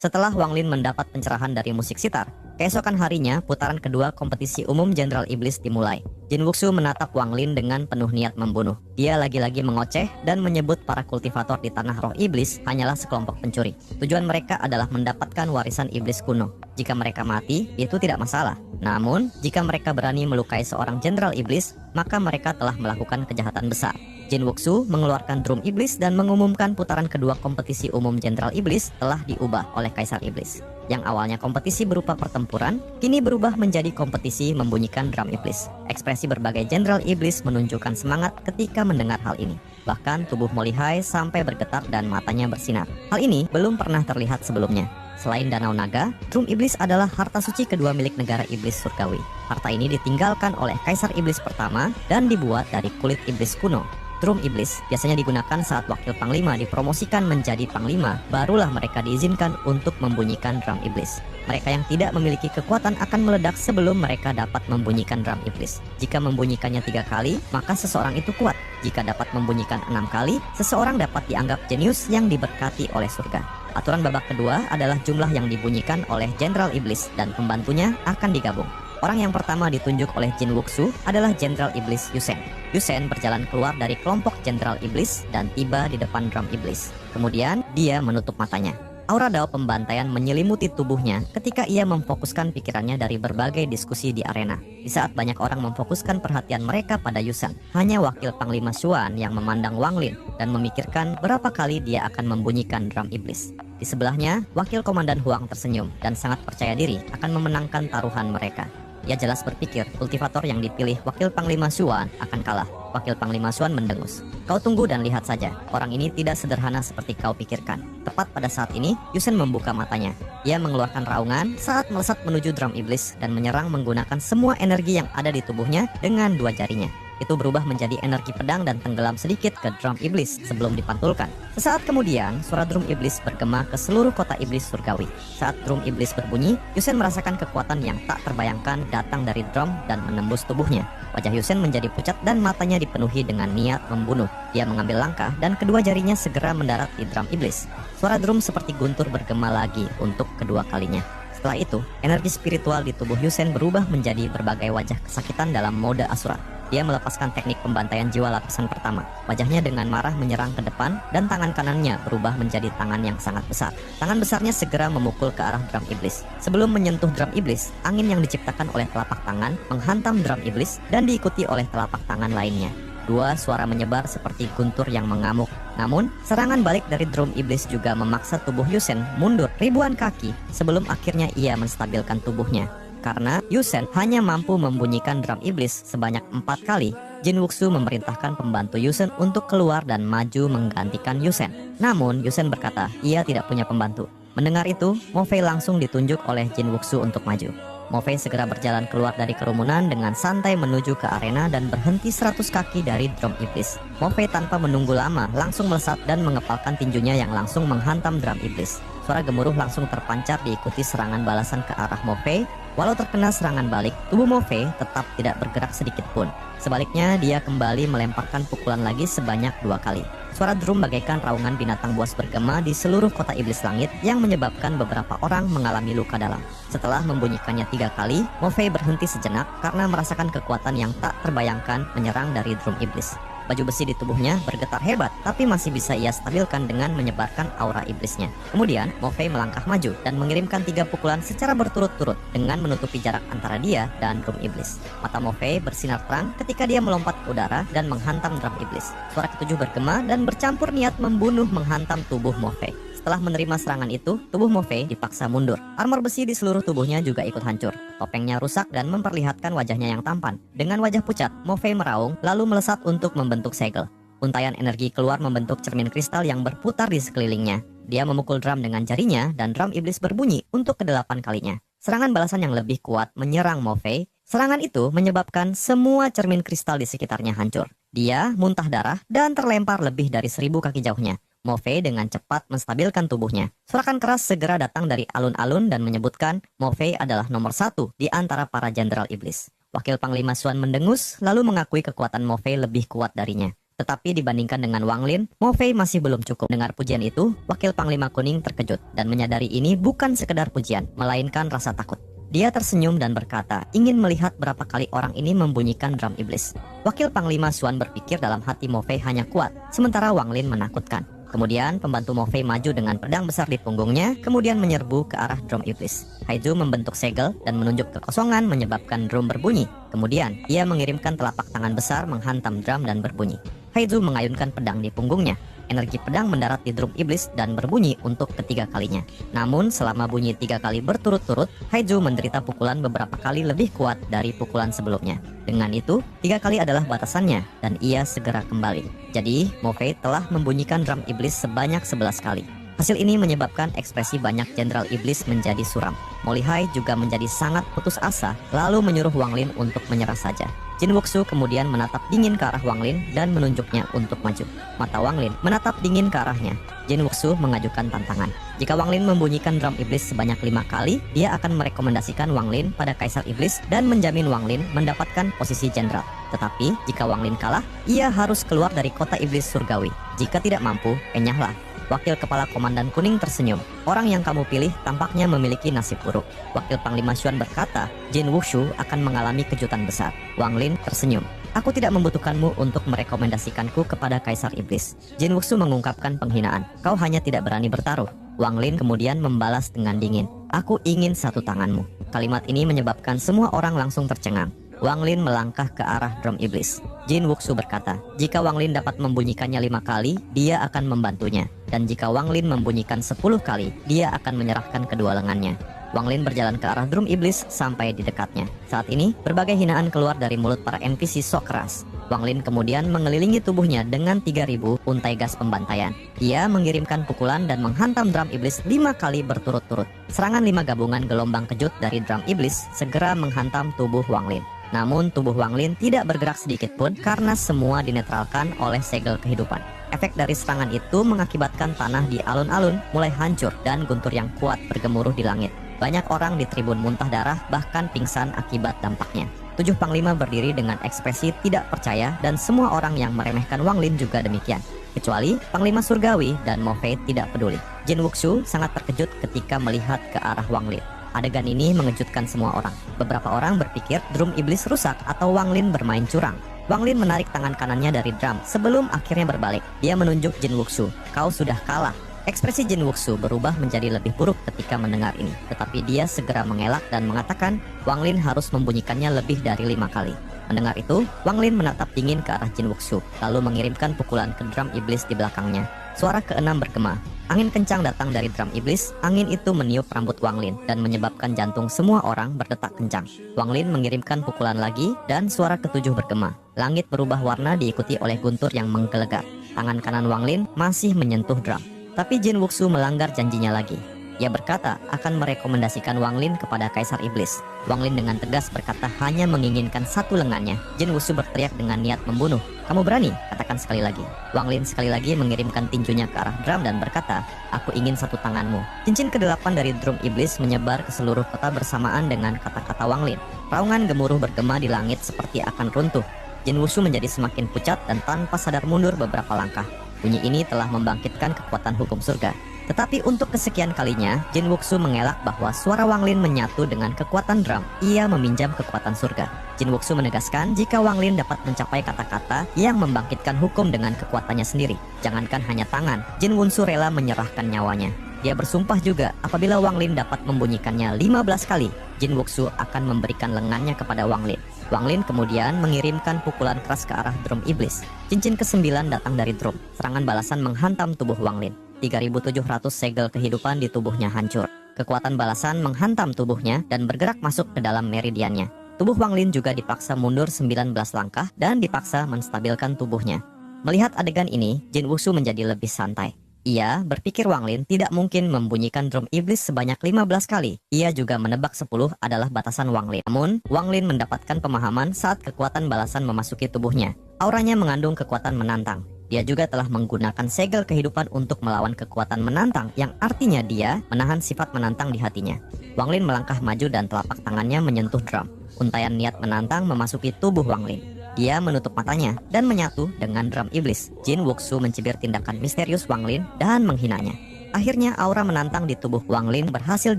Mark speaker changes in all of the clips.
Speaker 1: Setelah Wang Lin mendapat pencerahan dari musik sitar, keesokan harinya putaran kedua kompetisi umum Jenderal Iblis dimulai. Jin Wuxu menatap Wang Lin dengan penuh niat membunuh. Dia lagi-lagi mengoceh dan menyebut para kultivator di tanah roh iblis hanyalah sekelompok pencuri. Tujuan mereka adalah mendapatkan warisan iblis kuno. Jika mereka mati, itu tidak masalah. Namun, jika mereka berani melukai seorang jenderal iblis, maka mereka telah melakukan kejahatan besar. Jin Wuxu mengeluarkan drum iblis dan mengumumkan putaran kedua kompetisi umum Jenderal Iblis telah diubah oleh Kaisar Iblis. Yang awalnya kompetisi berupa pertempuran, kini berubah menjadi kompetisi membunyikan drum iblis. Ekspresi berbagai Jenderal Iblis menunjukkan semangat ketika mendengar hal ini. Bahkan tubuh Mo Lihai sampai bergetar dan matanya bersinar. Hal ini belum pernah terlihat sebelumnya. Selain Danau Naga, drum iblis adalah harta suci kedua milik negara iblis surgawi. Harta ini ditinggalkan oleh Kaisar Iblis pertama dan dibuat dari kulit iblis kuno. Drum iblis biasanya digunakan saat wakil panglima dipromosikan menjadi panglima, barulah mereka diizinkan untuk membunyikan drum iblis. Mereka yang tidak memiliki kekuatan akan meledak sebelum mereka dapat membunyikan drum iblis. Jika membunyikannya 3 kali, maka seseorang itu kuat. Jika dapat membunyikan 6 kali, seseorang dapat dianggap jenius yang diberkati oleh surga. Aturan babak kedua adalah jumlah yang dibunyikan oleh Jenderal Iblis dan pembantunya akan digabung. Orang yang pertama ditunjuk oleh Jin Wuxu adalah Jenderal Iblis Yusen. Yusen berjalan keluar dari kelompok Jenderal Iblis dan tiba di depan drum iblis. Kemudian dia menutup matanya. Aura dao pembantaian menyelimuti tubuhnya ketika ia memfokuskan pikirannya dari berbagai diskusi di arena. Di saat banyak orang memfokuskan perhatian mereka pada Yusen, hanya wakil Panglima Xuan yang memandang Wang Lin dan memikirkan berapa kali dia akan membunyikan drum iblis. Di sebelahnya, wakil Komandan Huang tersenyum dan sangat percaya diri akan memenangkan taruhan mereka. Ia jelas berpikir kultivator yang dipilih wakil Panglima Xuan akan kalah. Wakil Panglima Xuan mendengus. Kau tunggu dan lihat saja, orang ini tidak sederhana seperti kau pikirkan. Tepat pada saat ini, Yusen membuka matanya. Ia mengeluarkan raungan saat melesat menuju drum iblis dan menyerang menggunakan semua energi yang ada di tubuhnya dengan 2 jarinya. Itu berubah menjadi energi pedang dan tenggelam sedikit ke drum iblis sebelum dipantulkan. Sesaat kemudian, suara drum iblis bergema ke seluruh kota iblis surgawi. Saat drum iblis berbunyi, Yusen merasakan kekuatan yang tak terbayangkan datang dari drum dan menembus tubuhnya. Wajah Yusen menjadi pucat dan matanya dipenuhi dengan niat membunuh. Dia mengambil langkah dan kedua jarinya segera mendarat di drum iblis. Suara drum seperti guntur bergema lagi untuk kedua kalinya. Setelah itu, energi spiritual di tubuh Yusen berubah menjadi berbagai wajah kesakitan dalam mode Asura. Dia melepaskan teknik pembantaian jiwa lapisan pertama. Wajahnya dengan marah menyerang ke depan dan tangan kanannya berubah menjadi tangan yang sangat besar. Tangan besarnya segera memukul ke arah drum iblis. Sebelum menyentuh drum iblis, angin yang diciptakan oleh telapak tangan menghantam drum iblis dan diikuti oleh telapak tangan lainnya. 2 suara menyebar seperti guntur yang mengamuk. Namun, serangan balik dari drum iblis juga memaksa tubuh Yusen mundur ribuan kaki sebelum akhirnya ia menstabilkan tubuhnya. Karena Yusen hanya mampu membunyikan drum iblis sebanyak 4 kali, Jin Wuxu memerintahkan pembantu Yusen untuk keluar dan maju menggantikan Yusen. Namun, Yusen berkata ia tidak punya pembantu. Mendengar itu, Mo Fei langsung ditunjuk oleh Jin Wuxu untuk maju. Mo Fei segera berjalan keluar dari kerumunan dengan santai menuju ke arena dan berhenti 100 kaki dari drum iblis. Mo Fei tanpa menunggu lama langsung melesat dan mengepalkan tinjunya yang langsung menghantam drum iblis. Suara gemuruh langsung terpancar diikuti serangan balasan ke arah Mo Fei. Walau terkena serangan balik, tubuh Mo Fei tetap tidak bergerak sedikit pun. Sebaliknya, dia kembali melemparkan pukulan lagi sebanyak 2 kali. Suara drum bagaikan raungan binatang buas bergema di seluruh kota iblis langit yang menyebabkan beberapa orang mengalami luka dalam. Setelah membunyikannya 3 kali, Mo Fei berhenti sejenak karena merasakan kekuatan yang tak terbayangkan menyerang dari drum iblis. Baju besi di tubuhnya bergetar hebat, tapi masih bisa ia stabilkan dengan menyebarkan aura iblisnya. Kemudian, Mo Fei melangkah maju dan mengirimkan 3 pukulan secara berturut-turut dengan menutupi jarak antara dia dan drum iblis. Mata Mo Fei bersinar terang ketika dia melompat ke udara dan menghantam drum iblis. Suara ketujuh bergema dan bercampur niat membunuh menghantam tubuh Mo Fei. Setelah menerima serangan itu, tubuh Mo Fei dipaksa mundur. Armor besi di seluruh tubuhnya juga ikut hancur. Topengnya rusak dan memperlihatkan wajahnya yang tampan. Dengan wajah pucat, Mo Fei meraung lalu melesat untuk membentuk segel. Untaian energi keluar membentuk cermin kristal yang berputar di sekelilingnya. Dia memukul drum dengan jarinya dan drum iblis berbunyi untuk ke-8 kalinya. Serangan balasan yang lebih kuat menyerang Mo Fei. Serangan itu menyebabkan semua cermin kristal di sekitarnya hancur. Dia muntah darah dan terlempar lebih dari 1000 kaki jauhnya. Mo Fei dengan cepat menstabilkan tubuhnya. Sorakan keras segera datang dari alun-alun dan menyebutkan Mo Fei adalah nomor 1 di antara para jenderal iblis. Wakil Panglima Xuan mendengus lalu mengakui kekuatan Mo Fei lebih kuat darinya. Tetapi dibandingkan dengan Wang Lin, Mo Fei masih belum cukup. Dengar pujian itu, Wakil Panglima Kuning terkejut dan menyadari ini bukan sekedar pujian, melainkan rasa takut. Dia tersenyum dan berkata, ingin melihat berapa kali orang ini membunyikan drum iblis. Wakil Panglima Xuan berpikir dalam hati Mo Fei hanya kuat, sementara Wang Lin menakutkan. Kemudian pembantu Mo Fei maju dengan pedang besar di punggungnya, kemudian menyerbu ke arah drum iblis. Haizu membentuk segel dan menunjuk kekosongan menyebabkan drum berbunyi. Kemudian, ia mengirimkan telapak tangan besar menghantam drum dan berbunyi. Haizu mengayunkan pedang di punggungnya. Energi pedang mendarat di drum iblis dan berbunyi untuk ketiga kalinya. Namun selama bunyi 3 kali berturut-turut, Haizu menderita pukulan beberapa kali lebih kuat dari pukulan sebelumnya. Dengan itu, 3 kali adalah batasannya dan ia segera kembali. Jadi, Mo Fei telah membunyikan drum iblis sebanyak 11 kali. Hasil ini menyebabkan ekspresi banyak jenderal iblis menjadi suram. Mo Lihai juga menjadi sangat putus asa, lalu menyuruh Wang Lin untuk menyerah saja. Jin Wuxu kemudian menatap dingin ke arah Wang Lin dan menunjuknya untuk maju. Mata Wang Lin menatap dingin ke arahnya. Jin Wuxu mengajukan tantangan. Jika Wang Lin membunyikan drum iblis sebanyak 5 kali, dia akan merekomendasikan Wang Lin pada Kaisar Iblis dan menjamin Wang Lin mendapatkan posisi jenderal. Tetapi, jika Wang Lin kalah, ia harus keluar dari kota iblis surgawi. Jika tidak mampu, enyahlah. Wakil Kepala Komandan Kuning tersenyum. Orang yang kamu pilih tampaknya memiliki nasib buruk. Wakil Panglima Xuan berkata, Jin Wuxu akan mengalami kejutan besar. Wang Lin tersenyum. Aku tidak membutuhkanmu untuk merekomendasikanku kepada Kaisar Iblis. Jin Wuxu mengungkapkan penghinaan. Kau hanya tidak berani bertaruh. Wang Lin kemudian membalas dengan dingin. Aku ingin satu tanganmu. Kalimat ini menyebabkan semua orang langsung tercengang. Wang Lin melangkah ke arah drum iblis. Jin Wuxu berkata, jika Wang Lin dapat membunyikannya 5 kali, dia akan membantunya. Dan jika Wang Lin membunyikan 10 kali, dia akan menyerahkan kedua lengannya. Wang Lin berjalan ke arah drum iblis sampai di dekatnya. Saat ini, berbagai hinaan keluar dari mulut para NPC sok keras. Wang Lin kemudian mengelilingi tubuhnya dengan 3000 untai gas pembantaian. Ia mengirimkan pukulan dan menghantam drum iblis 5 kali berturut-turut. Serangan 5 gabungan gelombang kejut dari drum iblis segera menghantam tubuh Wang Lin. Namun tubuh Wang Lin tidak bergerak sedikit pun karena semua dinetralkan oleh segel kehidupan. Efek dari serangan itu mengakibatkan tanah di alun-alun mulai hancur dan guntur yang kuat bergemuruh di langit. Banyak orang di tribun muntah darah bahkan pingsan akibat dampaknya. 7 panglima berdiri dengan ekspresi tidak percaya dan semua orang yang meremehkan Wang Lin juga demikian. Kecuali Panglima Surgawi dan Mo Fei tidak peduli. Jin Wuxu sangat terkejut ketika melihat ke arah Wang Lin. Adegan ini mengejutkan semua orang. Beberapa orang berpikir drum iblis rusak atau Wang Lin bermain curang. Wang Lin menarik tangan kanannya dari drum sebelum akhirnya berbalik. Dia menunjuk Jin Wuxu. Kau sudah kalah. Ekspresi Jin Wuxu berubah menjadi lebih buruk ketika mendengar ini. Tetapi dia segera mengelak dan mengatakan Wang Lin harus membunyikannya lebih dari 5 kali. Mendengar itu, Wang Lin menatap dingin ke arah Jin Wuxu, lalu mengirimkan pukulan ke drum iblis di belakangnya. Suara keenam bergema. Angin kencang datang dari drum iblis. Angin itu meniup rambut Wang Lin dan menyebabkan jantung semua orang berdetak kencang. Wang Lin mengirimkan pukulan lagi dan suara ketujuh bergema. Langit berubah warna diikuti oleh guntur yang menggelegar. Tangan kanan Wang Lin masih menyentuh drum. Tapi Jin Wuxu melanggar janjinya lagi. Ia berkata akan merekomendasikan Wang Lin kepada Kaisar Iblis. Wang Lin dengan tegas berkata hanya menginginkan satu lengannya. Jin Wuxu berteriak dengan niat membunuh. Kamu berani? Katakan sekali lagi. Wang Lin sekali lagi mengirimkan tinjunya ke arah drum dan berkata, aku ingin satu tanganmu. Cincin ke-8 dari drum iblis menyebar ke seluruh kota bersamaan dengan kata-kata Wang Lin. Raungan gemuruh bergema di langit seperti akan runtuh. Jin Wuxu menjadi semakin pucat dan tanpa sadar mundur beberapa langkah. Bunyi ini telah membangkitkan kekuatan hukum surga. Tetapi untuk kesekian kalinya, Jin Wuxu mengelak bahwa suara Wang Lin menyatu dengan kekuatan drum. Ia meminjam kekuatan surga. Jin Wuxu menegaskan jika Wang Lin dapat mencapai kata-kata yang membangkitkan hukum dengan kekuatannya sendiri. Jangankan hanya tangan, Jin Wuxu rela menyerahkan nyawanya. Dia bersumpah juga apabila Wang Lin dapat membunyikannya 15 kali, Jin Wuxu akan memberikan lengannya kepada Wang Lin. Wang Lin kemudian mengirimkan pukulan keras ke arah drum iblis. Cincin ke-9 datang dari drum. Serangan balasan menghantam tubuh Wang Lin. 3.700 segel kehidupan di tubuhnya hancur. Kekuatan balasan menghantam tubuhnya dan bergerak masuk ke dalam meridiannya. Tubuh Wang Lin juga dipaksa mundur 19 langkah dan dipaksa menstabilkan tubuhnya. Melihat adegan ini, Jin Wuxu menjadi lebih santai. Ia berpikir Wang Lin tidak mungkin membunyikan drum iblis sebanyak 15 kali. Ia juga menebak 10 adalah batasan Wang Lin. Namun, Wang Lin mendapatkan pemahaman saat kekuatan balasan memasuki tubuhnya. Auranya mengandung kekuatan menantang. Dia juga telah menggunakan segel kehidupan untuk melawan kekuatan menantang, yang artinya dia menahan sifat menantang di hatinya. Wang Lin melangkah maju dan telapak tangannya menyentuh drum. Untaian niat menantang memasuki tubuh Wang Lin. Dia menutup matanya dan menyatu dengan drum iblis. Jin Wuxu mencibir tindakan misterius Wang Lin dan menghinanya. Akhirnya aura menantang di tubuh Wang Lin berhasil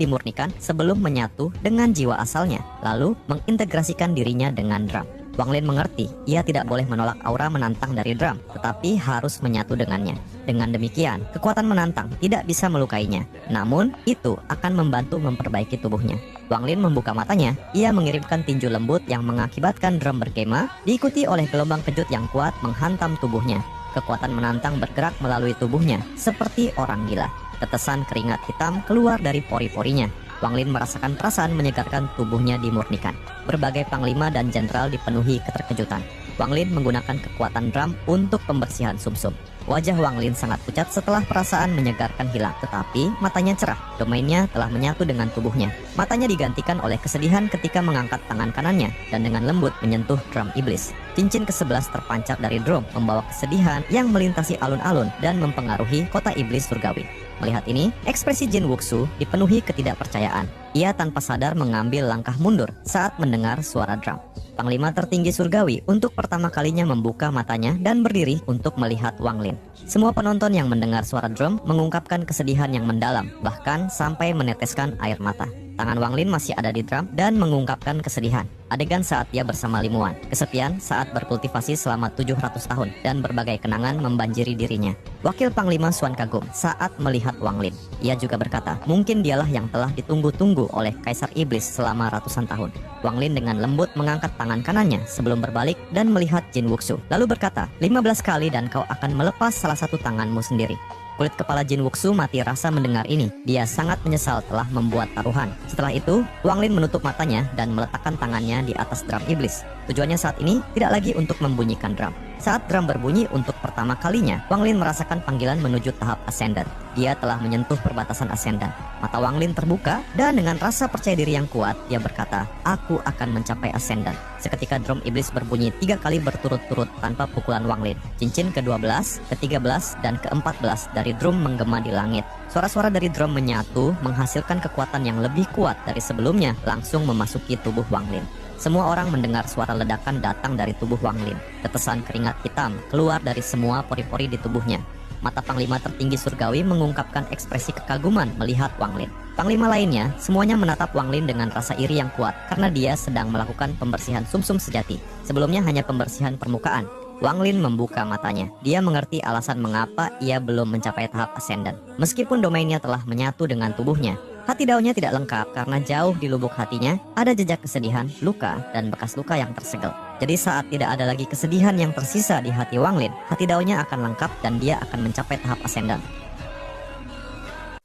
Speaker 1: dimurnikan sebelum menyatu dengan jiwa asalnya, lalu mengintegrasikan dirinya dengan drum. Wang Lin mengerti, ia tidak boleh menolak aura menantang dari drum, tetapi harus menyatu dengannya. Dengan demikian, kekuatan menantang tidak bisa melukainya, namun itu akan membantu memperbaiki tubuhnya. Wang Lin membuka matanya, ia mengirimkan tinju lembut yang mengakibatkan drum bergema, diikuti oleh gelombang kejut yang kuat menghantam tubuhnya. Kekuatan menantang bergerak melalui tubuhnya, seperti orang gila. Tetesan keringat hitam keluar dari pori-porinya. Wang Lin merasakan perasaan menyegarkan tubuhnya dimurnikan. Berbagai panglima dan jenderal dipenuhi keterkejutan. Wang Lin menggunakan kekuatan drum untuk pembersihan sumsum. Wajah Wang Lin sangat pucat setelah perasaan menyegarkan hilang, tetapi matanya cerah. Domainnya telah menyatu dengan tubuhnya. Matanya digantikan oleh kesedihan ketika mengangkat tangan kanannya dan dengan lembut menyentuh drum iblis. Cincin ke-11 terpancar dari drum, membawa kesedihan yang melintasi alun-alun dan mempengaruhi kota iblis surgawi. Melihat ini, ekspresi Jin Wuxu dipenuhi ketidakpercayaan. Ia tanpa sadar mengambil langkah mundur saat mendengar suara drum. Panglima tertinggi surgawi untuk pertama kalinya membuka matanya dan berdiri untuk melihat Wang Lin. Semua penonton yang mendengar suara drum mengungkapkan kesedihan yang mendalam, bahkan sampai meneteskan air mata. Tangan Wang Lin masih ada di drum dan mengungkapkan kesedihan. Adegan saat ia bersama Li Muan, kesepian saat berkultivasi selama 700 tahun, dan berbagai kenangan membanjiri dirinya. Wakil Panglima Xuan kagum saat melihat Wang Lin. Ia juga berkata, mungkin dialah yang telah ditunggu-tunggu oleh Kaisar Iblis selama ratusan tahun. Wang Lin dengan lembut mengangkat tangan kanannya sebelum berbalik dan melihat Jin Wuxu, lalu berkata, 15 kali dan kau akan melepas salah satu tanganmu sendiri. Kulit kepala Jin Wuxu mati rasa mendengar ini. Dia sangat menyesal telah membuat taruhan. Setelah itu, Wang Lin menutup matanya dan meletakkan tangannya di atas drum iblis. Tujuannya saat ini tidak lagi untuk membunyikan drum. Saat drum berbunyi untuk pertama kalinya, Wang Lin merasakan panggilan menuju tahap ascendant. Dia telah menyentuh perbatasan ascendant. Mata Wang Lin terbuka dan dengan rasa percaya diri yang kuat, dia berkata, aku akan mencapai ascendant. Seketika drum iblis berbunyi 3 kali berturut-turut tanpa pukulan Wang Lin. Cincin ke-12, ke-13, dan ke-14 dari drum menggema di langit. Suara-suara dari drum menyatu, menghasilkan kekuatan yang lebih kuat dari sebelumnya, langsung memasuki tubuh Wang Lin. Semua orang mendengar suara ledakan datang dari tubuh Wang Lin. Tetesan keringat hitam keluar dari semua pori-pori di tubuhnya. Mata Panglima tertinggi surgawi mengungkapkan ekspresi kekaguman melihat Wang Lin. Panglima lainnya semuanya menatap Wang Lin dengan rasa iri yang kuat karena dia sedang melakukan pembersihan sumsum sejati. Sebelumnya hanya pembersihan permukaan. Wang Lin membuka matanya. Dia mengerti alasan mengapa ia belum mencapai tahap ascendant. Meskipun domainnya telah menyatu dengan tubuhnya, hati daunnya tidak lengkap karena jauh di lubuk hatinya ada jejak kesedihan, luka, dan bekas luka yang tersegel. Jadi saat tidak ada lagi kesedihan yang tersisa di hati Wang Lin, hati daunnya akan lengkap dan dia akan mencapai tahap ascendant.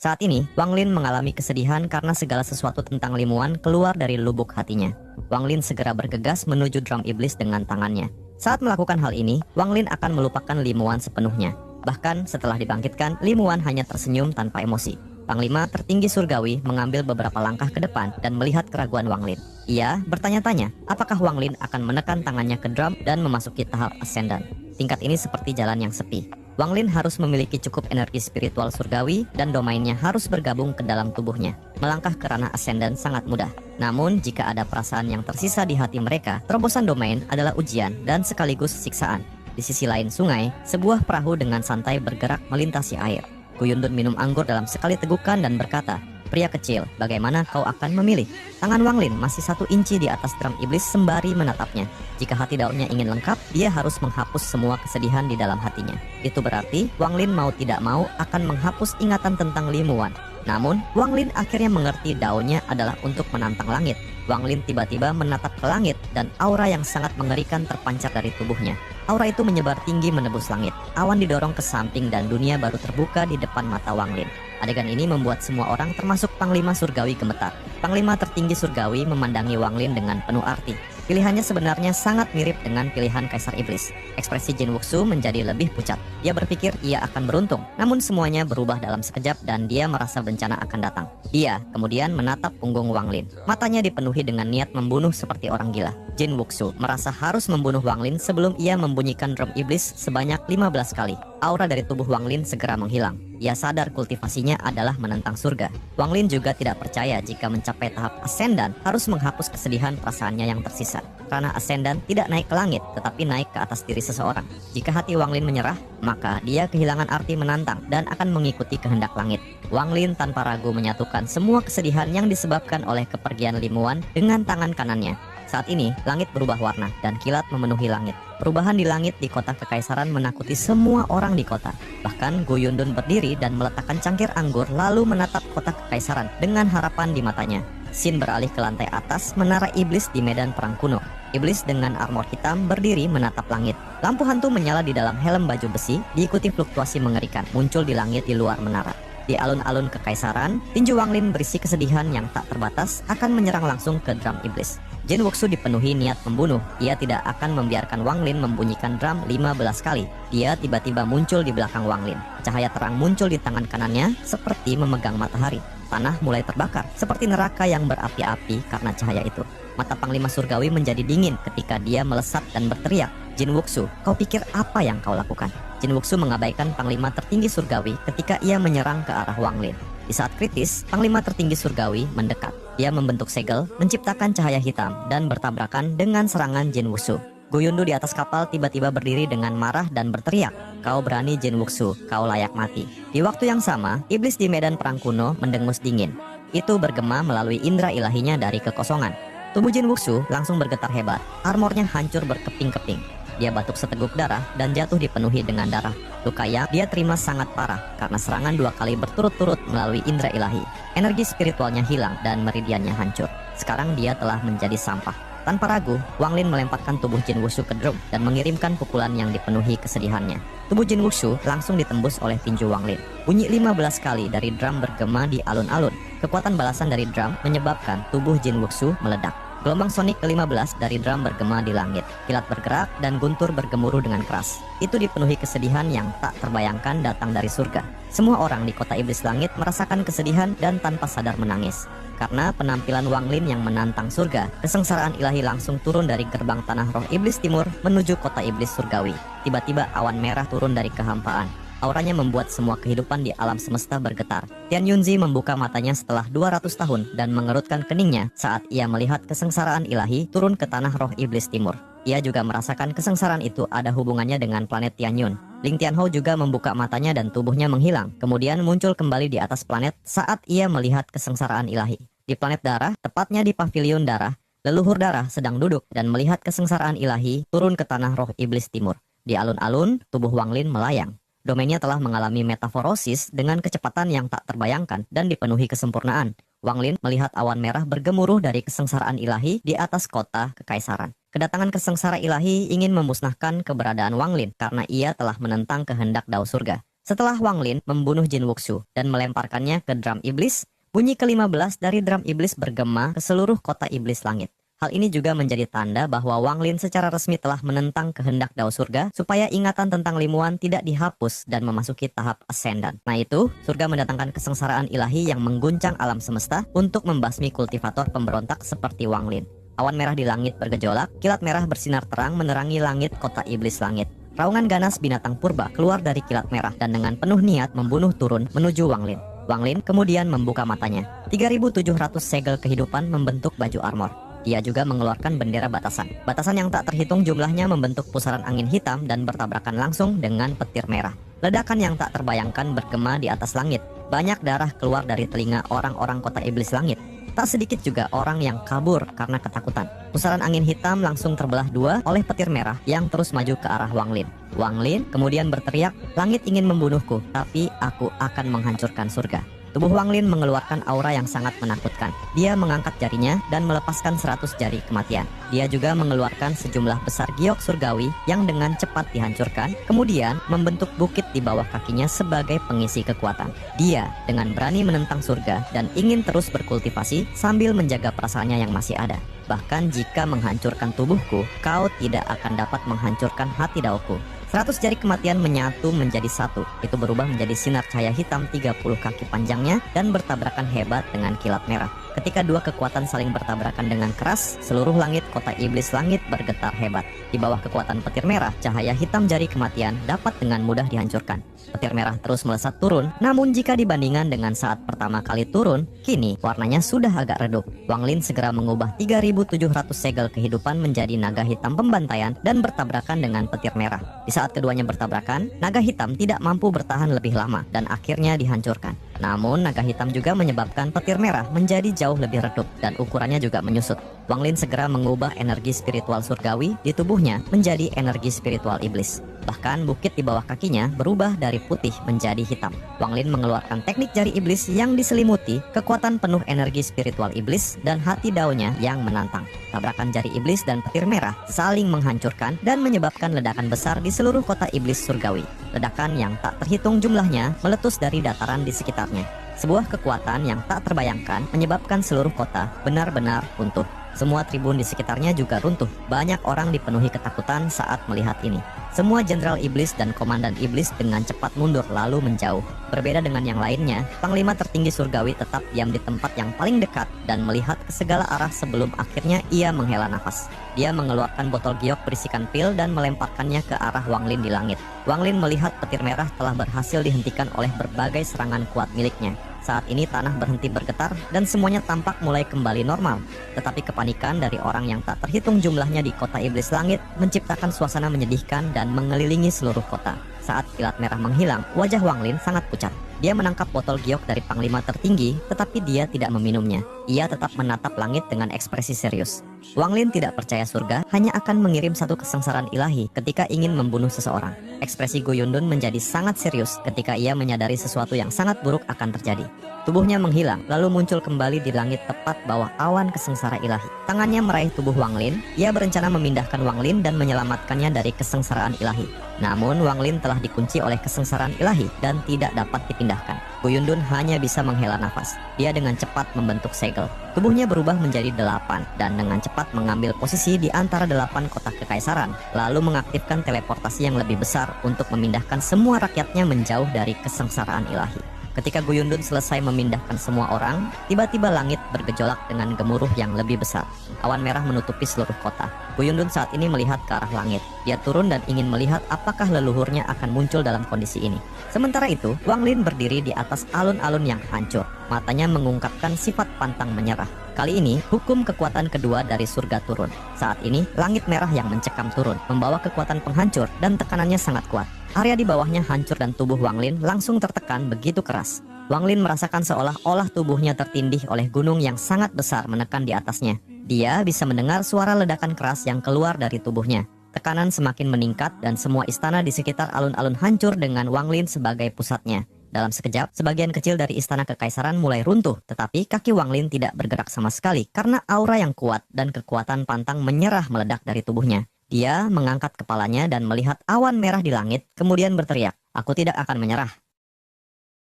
Speaker 1: Saat ini, Wang Lin mengalami kesedihan karena segala sesuatu tentang Li Muan keluar dari lubuk hatinya. Wang Lin segera bergegas menuju drum iblis dengan tangannya. Saat melakukan hal ini, Wang Lin akan melupakan Li Muan sepenuhnya. Bahkan setelah dibangkitkan, Li Muan hanya tersenyum tanpa emosi. Panglima tertinggi surgawi mengambil beberapa langkah ke depan dan melihat keraguan Wang Lin. Ia bertanya-tanya, apakah Wang Lin akan menekan tangannya ke drum dan memasuki tahap ascendant. Tingkat ini seperti jalan yang sepi. Wang Lin harus memiliki cukup energi spiritual surgawi dan domainnya harus bergabung ke dalam tubuhnya. Melangkah ke ranah ascendant sangat mudah. Namun jika ada perasaan yang tersisa di hati mereka, terobosan domain adalah ujian dan sekaligus siksaan. Di sisi lain sungai, sebuah perahu dengan santai bergerak melintasi air. Gu Yundun minum anggur dalam sekali tegukan dan berkata, pria kecil, bagaimana kau akan memilih? Tangan Wang Lin masih 1 inci di atas drum iblis sembari menatapnya. Jika hati daunnya ingin lengkap, dia harus menghapus semua kesedihan di dalam hatinya. Itu berarti Wang Lin mau tidak mau akan menghapus ingatan tentang Li Muan. Namun, Wang Lin akhirnya mengerti daunnya adalah untuk menantang langit. Wang Lin tiba-tiba menatap ke langit dan aura yang sangat mengerikan terpancar dari tubuhnya. Aura itu menyebar tinggi menembus langit. Awan didorong ke samping dan dunia baru terbuka di depan mata Wang Lin. Adegan ini membuat semua orang termasuk Panglima Surgawi gemetar. Panglima tertinggi Surgawi memandangi Wang Lin dengan penuh arti. Pilihannya sebenarnya sangat mirip dengan pilihan Kaisar Iblis. Ekspresi Jin Wuxu menjadi lebih pucat. Dia berpikir ia akan beruntung, namun semuanya berubah dalam sekejap dan dia merasa bencana akan datang. Dia kemudian menatap punggung Wang Lin. Matanya dipenuhi dengan niat membunuh seperti orang gila. Jin Wuxu merasa harus membunuh Wang Lin sebelum ia membunyikan drum iblis sebanyak 15 kali. Aura dari tubuh Wang Lin segera menghilang. Ia sadar kultivasinya adalah menentang surga. Wang Lin juga tidak percaya jika mencapai tahap ascendant harus menghapus kesedihan perasaannya yang tersisa. kekaisaran. Karena Ascendan tidak naik ke langit, tetapi naik ke atas diri seseorang. Jika hati Wang Lin menyerah, maka dia kehilangan arti menantang dan akan mengikuti kehendak langit. Wang Lin tanpa ragu menyatukan semua kesedihan yang disebabkan oleh kepergian Limuan dengan tangan kanannya. Saat ini, langit berubah warna dan kilat memenuhi langit. Perubahan di langit di kota kekaisaran menakuti semua orang di kota. Bahkan Gu Yundun berdiri dan meletakkan cangkir anggur lalu menatap kota kekaisaran dengan harapan di matanya. Xin beralih ke lantai atas menara iblis di medan perang kuno. Iblis dengan armor hitam berdiri menatap langit. Lampu hantu menyala di dalam helm baju besi, diikuti fluktuasi mengerikan muncul di langit di luar menara. Di alun-alun kekaisaran, tinju Wang Lin berisi kesedihan yang tak terbatas akan menyerang langsung ke drum iblis. Jin Wuxu dipenuhi niat membunuh. Ia tidak akan membiarkan Wang Lin membunyikan drum 15 kali. Dia tiba-tiba muncul di belakang Wang Lin. Cahaya terang muncul di tangan kanannya seperti memegang matahari. Tanah mulai terbakar seperti neraka yang berapi-api karena cahaya itu. Mata Panglima Surgawi menjadi dingin ketika dia melesat dan berteriak, "Jin Wuxu, kau pikir apa yang kau lakukan?" Jin Wuxu mengabaikan Panglima tertinggi Surgawi ketika ia menyerang ke arah Wang Lin. Di saat kritis, Panglima tertinggi Surgawi mendekat. Dia membentuk segel, menciptakan cahaya hitam, dan bertabrakan dengan serangan Jin Wuxu. Gu Yundu di atas kapal tiba-tiba berdiri dengan marah dan berteriak, "Kau berani Jin Wuxu, kau layak mati." Di waktu yang sama, iblis di medan perang kuno mendengus dingin. Itu bergema melalui indera ilahinya dari kekosongan. Tubuh Jin Wuxu langsung bergetar hebat, armornya hancur berkeping-keping. Dia batuk seteguk darah dan jatuh dipenuhi dengan darah. Luka yang dia terima sangat parah karena serangan 2 kali berturut-turut melalui indera ilahi. Energi spiritualnya hilang dan meridiannya hancur. Sekarang dia telah menjadi sampah. Tanpa ragu, Wang Lin melemparkan tubuh Jin Wuxu ke drum dan mengirimkan pukulan yang dipenuhi kesedihannya. Tubuh Jin Wuxu langsung ditembus oleh tinju Wang Lin. Bunyi 15 kali dari drum bergema di alun-alun. Kekuatan balasan dari drum menyebabkan tubuh Jin Wuxu meledak. Gelombang sonik ke-15 dari drum bergema di langit. Kilat bergerak dan guntur bergemuruh dengan keras. Itu dipenuhi kesedihan yang tak terbayangkan datang dari surga. Semua orang di kota iblis langit merasakan kesedihan dan tanpa sadar menangis. Karena penampilan Wang Lin yang menantang surga, kesengsaraan ilahi langsung turun dari gerbang tanah roh iblis timur menuju kota iblis surgawi. Tiba-tiba awan merah turun dari kehampaan. Auranya membuat semua kehidupan di alam semesta bergetar. Tian Yunzi membuka matanya setelah 200 tahun dan mengerutkan keningnya saat ia melihat kesengsaraan ilahi turun ke tanah roh iblis timur. Ia juga merasakan kesengsaraan itu ada hubungannya dengan planet Tianyun. Ling Tianhou juga membuka matanya dan tubuhnya menghilang, kemudian muncul kembali di atas planet saat ia melihat kesengsaraan ilahi. Di planet darah, tepatnya di pavilion darah, leluhur darah sedang duduk dan melihat kesengsaraan ilahi turun ke tanah roh iblis timur. Di alun-alun, tubuh Wang Lin melayang. Domainnya telah mengalami metaforosis dengan kecepatan yang tak terbayangkan dan dipenuhi kesempurnaan. Wang Lin melihat awan merah bergemuruh dari kesengsaraan ilahi di atas kota kekaisaran. Kedatangan kesengsara ilahi ingin memusnahkan keberadaan Wang Lin karena ia telah menentang kehendak Dao Surga. Setelah Wang Lin membunuh Jin Wuxu dan melemparkannya ke drum iblis, bunyi ke-15 dari drum iblis bergema ke seluruh kota iblis langit. Hal ini juga menjadi tanda bahwa Wang Lin secara resmi telah menentang kehendak Dao Surga supaya ingatan tentang Limuan tidak dihapus dan memasuki tahap Ascendan. Nah itu, surga mendatangkan kesengsaraan ilahi yang mengguncang alam semesta untuk membasmi kultivator pemberontak seperti Wang Lin. Awan merah di langit bergejolak, kilat merah bersinar terang menerangi langit kota iblis langit. Raungan ganas binatang purba keluar dari kilat merah dan dengan penuh niat membunuh turun menuju Wang Lin. Wang Lin kemudian membuka matanya. 3.700 segel kehidupan membentuk baju armor. Ia juga mengeluarkan bendera batasan. Batasan yang tak terhitung jumlahnya membentuk pusaran angin hitam dan bertabrakan langsung dengan petir merah. Ledakan yang tak terbayangkan bergema di atas langit. Banyak darah keluar dari telinga orang-orang kota iblis langit. Tak sedikit juga orang yang kabur karena ketakutan. Pusaran angin hitam langsung terbelah dua oleh petir merah yang terus maju ke arah Wang Lin. Wang Lin kemudian berteriak, "Langit ingin membunuhku, tapi aku akan menghancurkan surga." Tubuh Wang Lin mengeluarkan aura yang sangat menakutkan. Dia mengangkat jarinya dan melepaskan 100 jari kematian. Dia juga mengeluarkan sejumlah besar giok surgawi yang dengan cepat dihancurkan, kemudian membentuk bukit di bawah kakinya sebagai pengisi kekuatan. Dia dengan berani menentang surga dan ingin terus berkultivasi sambil menjaga perasaannya yang masih ada. Bahkan jika menghancurkan tubuhku, kau tidak akan dapat menghancurkan hati Daoku. 100 jari kematian menyatu menjadi satu. Itu berubah menjadi sinar cahaya hitam 30 kaki panjangnya dan bertabrakan hebat dengan kilat merah. Ketika dua kekuatan saling bertabrakan dengan keras, seluruh langit kota iblis langit bergetar hebat. Di bawah kekuatan petir merah, cahaya hitam jari kematian dapat dengan mudah dihancurkan. Petir merah terus melesat turun, namun jika dibandingkan dengan saat pertama kali turun, kini warnanya sudah agak redup. Wang Lin segera mengubah 3.700 segel kehidupan menjadi naga hitam pembantaian dan bertabrakan dengan petir merah. Di saat keduanya bertabrakan, naga hitam tidak mampu bertahan lebih lama dan akhirnya dihancurkan. Namun, naga hitam juga menyebabkan petir merah menjadi jauh lebih redup dan ukurannya juga menyusut. Wang Lin segera mengubah energi spiritual surgawi di tubuhnya menjadi energi spiritual iblis. Bahkan bukit di bawah kakinya berubah dari putih menjadi hitam. Wang Lin mengeluarkan teknik jari iblis yang diselimuti kekuatan penuh energi spiritual iblis dan hati daunnya yang menantang. Tabrakan jari iblis dan petir merah saling menghancurkan dan menyebabkan ledakan besar di seluruh kota iblis surgawi. Ledakan yang tak terhitung jumlahnya meletus dari dataran di sekitarnya. Sebuah kekuatan yang tak terbayangkan menyebabkan seluruh kota benar-benar runtuh. Semua tribun di sekitarnya juga runtuh. Banyak orang dipenuhi ketakutan saat melihat ini. Semua jenderal iblis dan komandan iblis dengan cepat mundur lalu menjauh. Berbeda dengan yang lainnya, Panglima tertinggi surgawi tetap diam di tempat yang paling dekat dan melihat ke segala arah sebelum akhirnya ia menghela nafas. Dia mengeluarkan botol giok berisikan pil dan melemparkannya ke arah Wang Lin di langit. Wang Lin melihat petir merah telah berhasil dihentikan oleh berbagai serangan kuat miliknya. Saat ini tanah berhenti bergetar dan semuanya tampak mulai kembali normal. Tetapi kepanikan dari orang yang tak terhitung jumlahnya di kota iblis langit menciptakan suasana menyedihkan dan mengelilingi seluruh kota. Saat kilat merah menghilang, wajah Wang Lin sangat pucat. Dia menangkap botol giok dari panglima tertinggi, tetapi dia tidak meminumnya. Ia tetap menatap langit dengan ekspresi serius. Wang Lin tidak percaya surga hanya akan mengirim satu kesengsaraan ilahi ketika ingin membunuh seseorang. Ekspresi Gu Yundun menjadi sangat serius ketika ia menyadari sesuatu yang sangat buruk akan terjadi. Tubuhnya menghilang, lalu muncul kembali di langit tepat bawah awan kesengsara ilahi. Tangannya meraih tubuh Wang Lin. Ia berencana memindahkan Wang Lin dan menyelamatkannya dari kesengsaraan ilahi. Namun Wang Lin telah dikunci oleh kesengsaraan ilahi dan tidak dapat dipindahkan. Gu Yundun hanya bisa menghela nafas. Dia dengan cepat membentuk segel. Tubuhnya berubah menjadi 8 dan dengan cepat mengambil posisi di antara 8 kotak kekaisaran, lalu mengaktifkan teleportasi yang lebih besar untuk memindahkan semua rakyatnya menjauh dari kesengsaraan ilahi. Ketika Gu Yundun selesai memindahkan semua orang, tiba-tiba langit bergejolak dengan gemuruh yang lebih besar. Awan merah menutupi seluruh kota. Gu Yundun saat ini melihat ke arah langit. Dia turun dan ingin melihat apakah leluhurnya akan muncul dalam kondisi ini. Sementara itu, Wang Lin berdiri di atas alun-alun yang hancur. Matanya mengungkapkan sifat pantang menyerah. Kali ini, hukum kekuatan kedua dari surga turun. Saat ini, langit merah yang mencekam turun, membawa kekuatan penghancur dan tekanannya sangat kuat. Area di bawahnya hancur dan tubuh Wang Lin langsung tertekan begitu keras. Wang Lin merasakan seolah-olah tubuhnya tertindih oleh gunung yang sangat besar menekan di atasnya. Dia bisa mendengar suara ledakan keras yang keluar dari tubuhnya. Tekanan semakin meningkat dan semua istana di sekitar alun-alun hancur dengan Wang Lin sebagai pusatnya. Dalam sekejap, sebagian kecil dari istana kekaisaran mulai runtuh, tetapi kaki Wang Lin tidak bergerak sama sekali karena aura yang kuat dan kekuatan pantang menyerah meledak dari tubuhnya. Dia mengangkat kepalanya dan melihat awan merah di langit, kemudian berteriak, "Aku tidak akan menyerah."